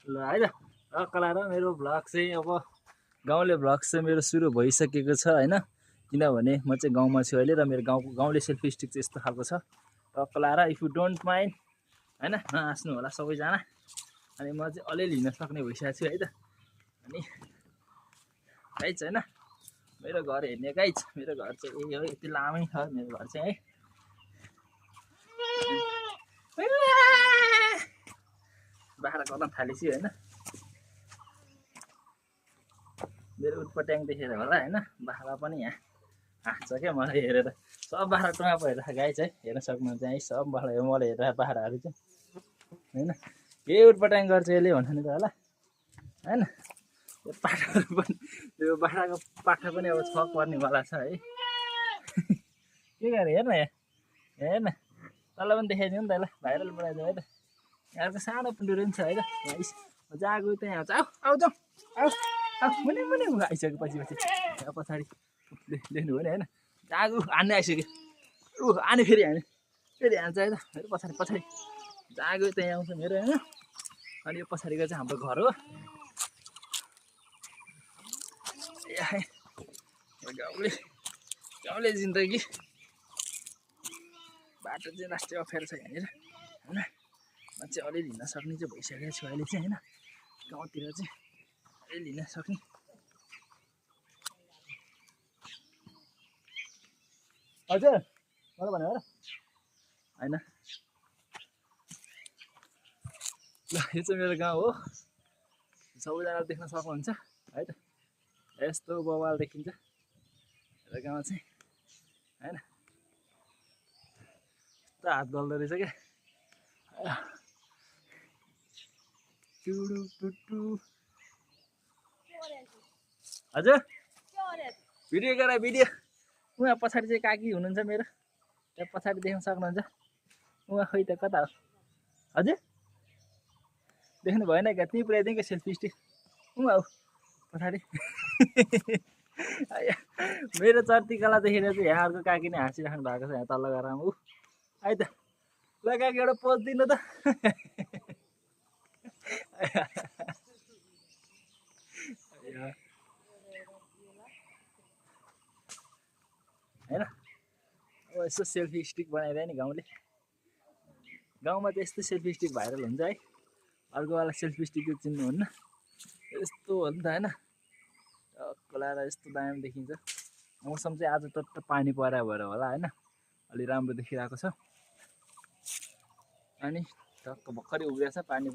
ल है त कलाएर मेरो भ्लग चाहिँ अब गाउँले भ्लग चाहिँ मेरो सुरु भइसकेको छ हैन। किनभने म चाहिँ गाउँमा छु अहिले र मेरो गाउँले सेल्फी स्टिक चाहिँ यस्तो खालको छ। कलाएर इफ यु डोन्ट माइन्ड हैन नहाँस्नु होला सबैजना। अनि म चाहिँ अलिअलि हिँड्न सक्ने भइसकेको छु है त। अनि गाइज हैन मेरो घर हेर्ने गाइज, मेरो घर चाहिँ यही हो, यति लामै छ मेरो घर चाहिँ है। बाख्रा गर्न थालेछु हैन। मेरो उटपट्याङ देखेर होला हैन, बाख्रा पनि यहाँ हाँस्छ क्या मलाई हेरेर। सब बाख्रा टुङ्गा भइरहेको गाइज है, हेर्न सक्नुहुन्छ है। सब बाख्रा मलाई हेरेर बाख्राहरू चाहिँ हैन के उटपट्याङ गर्छ यसले भन्नु नि त होला हैन। यो पाठाहरू पनि यो बाख्राको पाठा पनि अब छक पर्नेवाला छ है। के गरे हेर्न यहाँ हेर्न तल पनि देखाइदिउँ नि त ल, भाइरल बनाइदिउँ है त। यहाँको सानो पुन्डुरो पनि छ है त गाइस। जहाँ गयो त्यहाँ आउँछ। आऊ आऊ जाउँ आऊ आऊ मुनि मुनि आइसक्यो पछि यहाँ पछाडि देख्नु भयो नि होइन। जहाँ गयो हान्ने आइसक्यो। आने फेरि हाने फेरि हान्छ है त। मेरो पछाडि पछाडि जहाँ गयो त्यहीँ आउँछ मेरो होइन। अनि यो पछाडिको चाहिँ हाम्रो घर हो। गाउँले जिन्दगी बाटो चाहिँ राष्ट्रिय अप्ठ्यारो छ यहाँनिर होइन। मान्छे अलिअलि हिँड्न सक्ने चाहिँ भइसकेको छु अहिले चाहिँ होइन। गाउँतिर चाहिँ अलिअलि हिँड्न सक्ने। हजुर मलाई भन्यो र होइन। ल यो चाहिँ मेरो गाउँ हो, सबैजना देख्न सक्नुहुन्छ है त। यस्तो बवाल देखिन्छ मेरो गाउँ चाहिँ होइन। यस्तो हात बल्दो रहेछ क्या। हजुर भिडियो गर भिडियो। उहाँ पछाडि चाहिँ काकी हुनुहुन्छ मेरो, त्यहाँ पछाडि देख्न सक्नुहुन्छ। उहाँ खोइ त कता हो हजुर देख्नु भएन क्या। त्यहीँ पुऱ्याइदिउँ क्या सेल्फी स्टिक। उहाँ हो पछाडि। मेरो चर्तीकला देखेर चाहिँ यहाँ अर्को काकी नै हाँसिराख्नु भएको छ यहाँ तल गएर ऊ है त। ल काकी एउटा पोज दिनु त। होइन अब यसो सेल्फी स्टिक बनाइदियो नि गाउँले। गाउँमा त यस्तो सेल्फी स्टिक भाइरल हुन्छ है। अर्कोवाला सेल्फी स्टिक चिन्नुहुन्न यस्तो हो नि त होइन। खोलाएर यस्तो दामी देखिन्छ। मौसम चाहिँ आज टट्ट पानी परेर भएर होला होइन, अलि राम्रो देखिरहेको छ। अनि टक्क भर्खरै उब्रिएको छ पानी